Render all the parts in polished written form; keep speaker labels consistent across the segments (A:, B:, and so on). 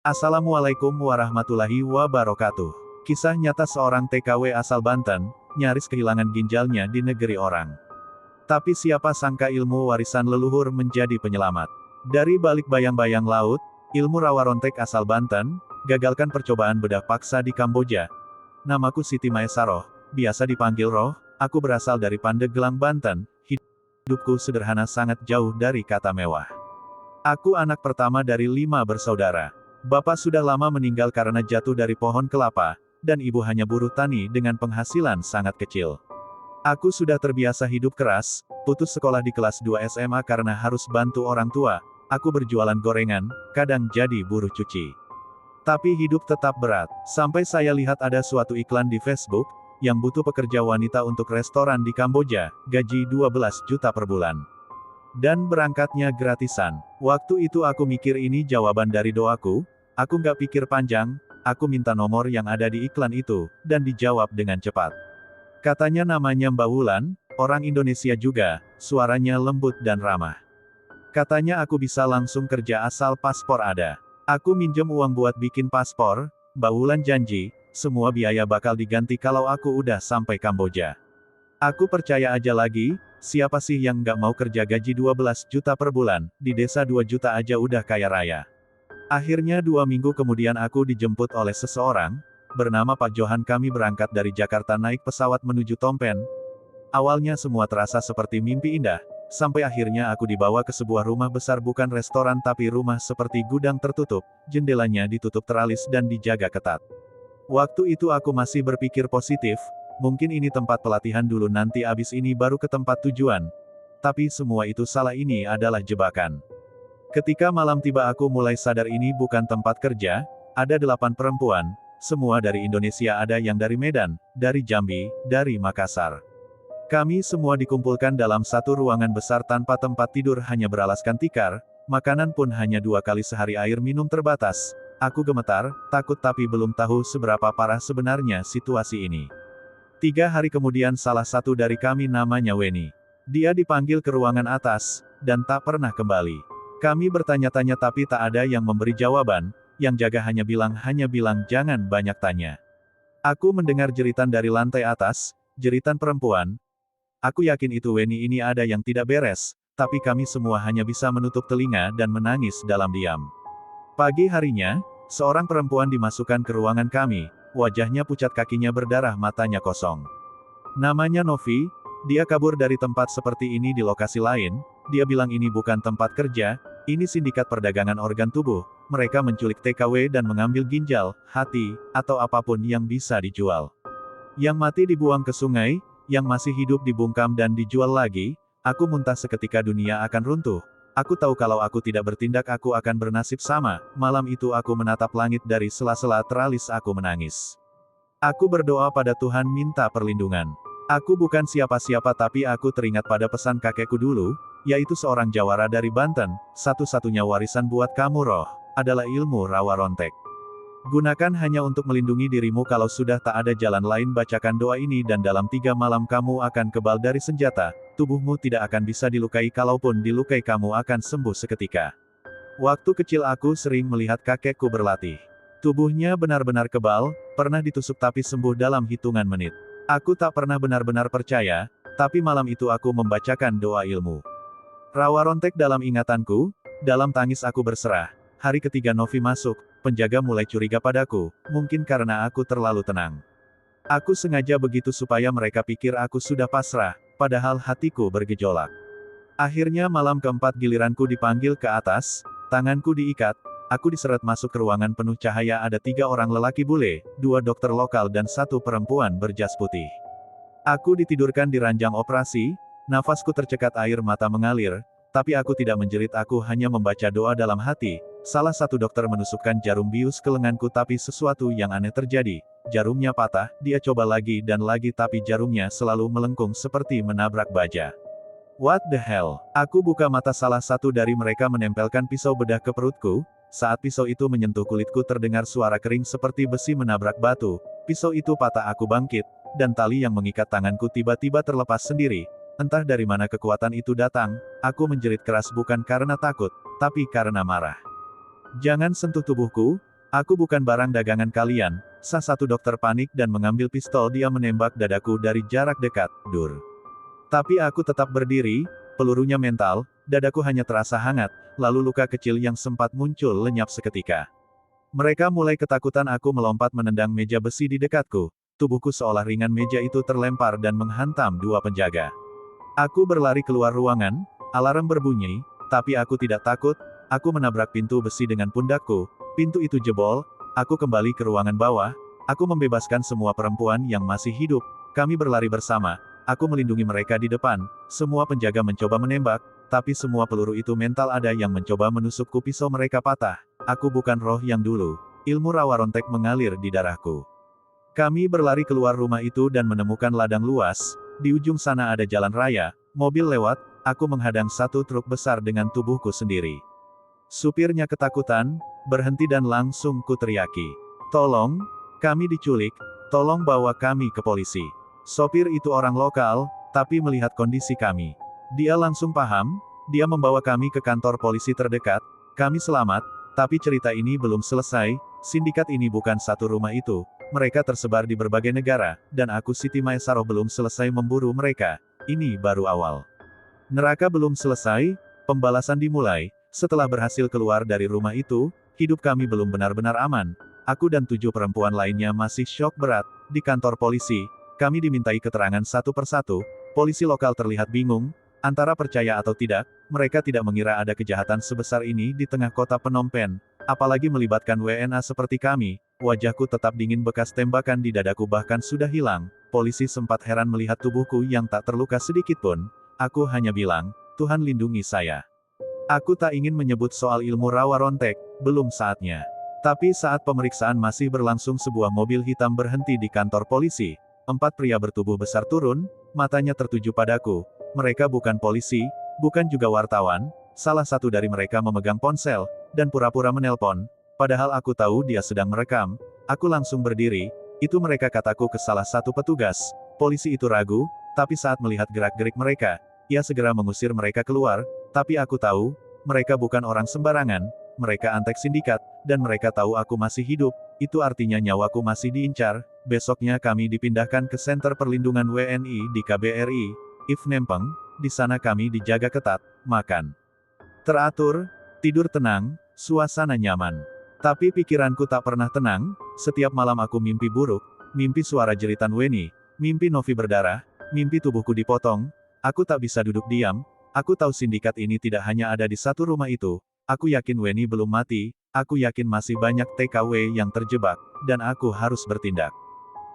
A: Assalamualaikum warahmatullahi wabarakatuh. Kisah nyata seorang TKW asal Banten, nyaris kehilangan ginjalnya di negeri orang. Tapi siapa sangka ilmu warisan leluhur menjadi penyelamat. Dari balik bayang-bayang laut, ilmu rawa rontek asal Banten, gagalkan percobaan bedah paksa di Kamboja. Namaku Siti Maesaroh, biasa dipanggil Roh, aku berasal dari Pandeglang, Banten, hidupku sederhana sangat jauh dari kata mewah. Aku anak pertama dari 5 bersaudara. Bapak sudah lama meninggal karena jatuh dari pohon kelapa, dan ibu hanya buruh tani dengan penghasilan sangat kecil. Aku sudah terbiasa hidup keras, putus sekolah di kelas 2 SMA karena harus bantu orang tua. Aku berjualan gorengan, kadang jadi buruh cuci. Tapi hidup tetap berat, sampai saya lihat ada suatu iklan di Facebook, yang butuh pekerja wanita untuk restoran di Kamboja, gaji 12 juta per bulan. Dan berangkatnya gratisan. Waktu itu aku mikir ini jawaban dari doaku. Aku nggak pikir panjang, aku minta nomor yang ada di iklan itu, dan dijawab dengan cepat. Katanya namanya Mbak Wulan, orang Indonesia juga, suaranya lembut dan ramah. Katanya aku bisa langsung kerja asal paspor ada. Aku minjem uang buat bikin paspor, Mbak Wulan janji, semua biaya bakal diganti kalau aku udah sampai Kamboja. Aku percaya aja lagi, siapa sih yang nggak mau kerja gaji 12 juta per bulan, di desa 2 juta aja udah kaya raya. Akhirnya 2 minggu kemudian aku dijemput oleh seseorang, bernama Pak Johan. Kami berangkat dari Jakarta naik pesawat menuju Tompen. Awalnya semua terasa seperti mimpi indah, sampai akhirnya aku dibawa ke sebuah rumah besar, bukan restoran tapi rumah seperti gudang tertutup, jendelanya ditutup teralis dan dijaga ketat. Waktu itu aku masih berpikir positif, mungkin ini tempat pelatihan dulu, nanti abis ini baru ke tempat tujuan. Tapi semua itu salah, ini adalah jebakan. Ketika malam tiba aku mulai sadar ini bukan tempat kerja, ada 8 perempuan, semua dari Indonesia, ada yang dari Medan, dari Jambi, dari Makassar. Kami semua dikumpulkan dalam satu ruangan besar tanpa tempat tidur, hanya beralaskan tikar, makanan pun hanya 2 kali sehari, air minum terbatas. Aku gemetar, takut tapi belum tahu seberapa parah sebenarnya situasi ini. 3 hari kemudian salah satu dari kami namanya Weni. Dia dipanggil ke ruangan atas, dan tak pernah kembali. Kami bertanya-tanya tapi tak ada yang memberi jawaban, yang jaga hanya bilang jangan banyak tanya. Aku mendengar jeritan dari lantai atas, jeritan perempuan. Aku yakin itu Weni, ini ada yang tidak beres, tapi kami semua hanya bisa menutup telinga dan menangis dalam diam. Pagi harinya, seorang perempuan dimasukkan ke ruangan kami, wajahnya pucat, kakinya berdarah, matanya kosong. Namanya Novi, dia kabur dari tempat seperti ini di lokasi lain. Dia bilang ini bukan tempat kerja, ini sindikat perdagangan organ tubuh, mereka menculik TKW dan mengambil ginjal, hati, atau apapun yang bisa dijual. Yang mati dibuang ke sungai, yang masih hidup dibungkam dan dijual lagi. Aku muntah seketika, dunia akan runtuh. Aku tahu kalau aku tidak bertindak aku akan bernasib sama. Malam itu aku menatap langit dari sela-sela teralis, aku menangis. Aku berdoa pada Tuhan minta perlindungan. Aku bukan siapa-siapa tapi aku teringat pada pesan kakekku dulu, yaitu seorang jawara dari Banten, satu-satunya warisan buat kamu Roh, adalah ilmu rawa rontek. Gunakan hanya untuk melindungi dirimu, kalau sudah tak ada jalan lain bacakan doa ini dan dalam 3 malam kamu akan kebal dari senjata, tubuhmu tidak akan bisa dilukai, kalaupun dilukai kamu akan sembuh seketika. Waktu kecil aku sering melihat kakekku berlatih. Tubuhnya benar-benar kebal, pernah ditusuk tapi sembuh dalam hitungan menit. Aku tak pernah benar-benar percaya, tapi malam itu aku membacakan doa ilmu rawa rontek dalam ingatanku. Dalam tangis aku berserah. Hari ketiga Novi masuk, penjaga mulai curiga padaku, mungkin karena aku terlalu tenang. Aku sengaja begitu supaya mereka pikir aku sudah pasrah, padahal hatiku bergejolak. Akhirnya malam keempat giliranku dipanggil ke atas, tanganku diikat, aku diseret masuk ke ruangan penuh cahaya, ada 3 orang lelaki bule, 2 dokter lokal dan 1 perempuan berjas putih. Aku ditidurkan di ranjang operasi, nafasku tercekat, air mata mengalir, tapi aku tidak menjerit, aku hanya membaca doa dalam hati. Salah satu dokter menusukkan jarum bius ke lenganku tapi sesuatu yang aneh terjadi, jarumnya patah, dia coba lagi dan lagi tapi jarumnya selalu melengkung seperti menabrak baja. What the hell? Aku buka mata, salah satu dari mereka menempelkan pisau bedah ke perutku. Saat pisau itu menyentuh kulitku terdengar suara kering seperti besi menabrak batu. Pisau itu patah, aku bangkit, dan tali yang mengikat tanganku tiba-tiba terlepas sendiri. Entah dari mana kekuatan itu datang, aku menjerit keras bukan karena takut, tapi karena marah. Jangan sentuh tubuhku, Aku bukan barang dagangan kalian, sah satu dokter panik dan mengambil pistol. Dia menembak dadaku dari jarak dekat, dur. Tapi aku tetap berdiri, pelurunya mental, dadaku hanya terasa hangat, lalu luka kecil yang sempat muncul lenyap seketika. Mereka mulai ketakutan. Aku melompat menendang meja besi di dekatku. Tubuhku seolah ringan meja itu terlempar dan menghantam dua penjaga. Aku berlari keluar ruangan, alarm berbunyi, tapi aku tidak takut. Aku menabrak pintu besi dengan pundakku, pintu itu jebol, aku kembali ke ruangan bawah, aku membebaskan semua perempuan yang masih hidup, kami berlari bersama, aku melindungi mereka di depan, semua penjaga mencoba menembak, tapi semua peluru itu mental. Ada yang mencoba menusukku, pisau mereka patah, aku bukan roh yang dulu, ilmu rawa rontek mengalir di darahku. Kami berlari keluar rumah itu dan menemukan ladang luas, di ujung sana ada jalan raya, mobil lewat, aku menghadang satu truk besar dengan tubuhku sendiri. Supirnya ketakutan, berhenti dan langsung ku teriaki. Tolong, kami diculik, tolong bawa kami ke polisi. Sopir itu orang lokal, tapi melihat kondisi kami. Dia langsung paham, dia membawa kami ke kantor polisi terdekat, kami selamat, tapi cerita ini belum selesai, sindikat ini bukan satu rumah itu, mereka tersebar di berbagai negara, dan aku Siti Maesaroh belum selesai memburu mereka, ini baru awal. Neraka belum selesai, pembalasan dimulai. Setelah berhasil keluar dari rumah itu, hidup kami belum benar-benar aman. Aku dan 7 perempuan lainnya masih syok berat. Di kantor polisi, kami dimintai keterangan satu persatu. Polisi lokal terlihat bingung, antara percaya atau tidak, mereka tidak mengira ada kejahatan sebesar ini di tengah kota Phnom Penh, apalagi melibatkan WNA seperti kami. Wajahku tetap dingin, bekas tembakan di dadaku bahkan sudah hilang. Polisi sempat heran melihat tubuhku yang tak terluka sedikit pun. Aku hanya bilang, Tuhan lindungi saya. Aku tak ingin menyebut soal ilmu rawa rontek, belum saatnya. Tapi saat pemeriksaan masih berlangsung, sebuah mobil hitam berhenti di kantor polisi. 4 pria bertubuh besar turun, matanya tertuju padaku. Mereka bukan polisi, bukan juga wartawan, salah satu dari mereka memegang ponsel, dan pura-pura menelpon. Padahal aku tahu dia sedang merekam. Aku langsung berdiri, itu mereka, kataku ke salah satu petugas. Polisi itu ragu, tapi saat melihat gerak-gerik mereka, ia segera mengusir mereka keluar. Tapi aku tahu, mereka bukan orang sembarangan, mereka antek sindikat, dan mereka tahu aku masih hidup, itu artinya nyawaku masih diincar. Besoknya kami dipindahkan ke Senter Perlindungan WNI di KBRI, Phnom Penh, di sana kami dijaga ketat, makan teratur, tidur tenang, suasana nyaman. Tapi pikiranku tak pernah tenang, setiap malam aku mimpi buruk, mimpi suara jeritan Weni, mimpi Novi berdarah, mimpi tubuhku dipotong, aku tak bisa duduk diam. Aku tahu sindikat ini tidak hanya ada di satu rumah itu, aku yakin Weni belum mati, aku yakin masih banyak TKW yang terjebak, dan aku harus bertindak.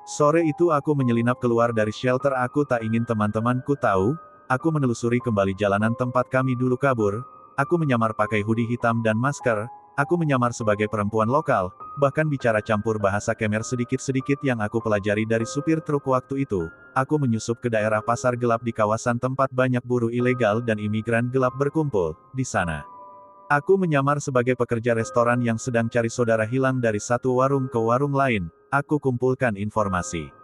A: Sore itu aku menyelinap keluar dari shelter, aku tak ingin teman-temanku tahu, aku menelusuri kembali jalanan tempat kami dulu kabur, aku menyamar pakai hoodie hitam dan masker, aku menyamar sebagai perempuan lokal, bahkan bicara campur bahasa Khmer sedikit-sedikit yang aku pelajari dari supir truk waktu itu. Aku menyusup ke daerah pasar gelap di kawasan tempat banyak buruh ilegal dan imigran gelap berkumpul. Di sana, aku menyamar sebagai pekerja restoran yang sedang cari saudara hilang dari satu warung ke warung lain. Aku kumpulkan informasi.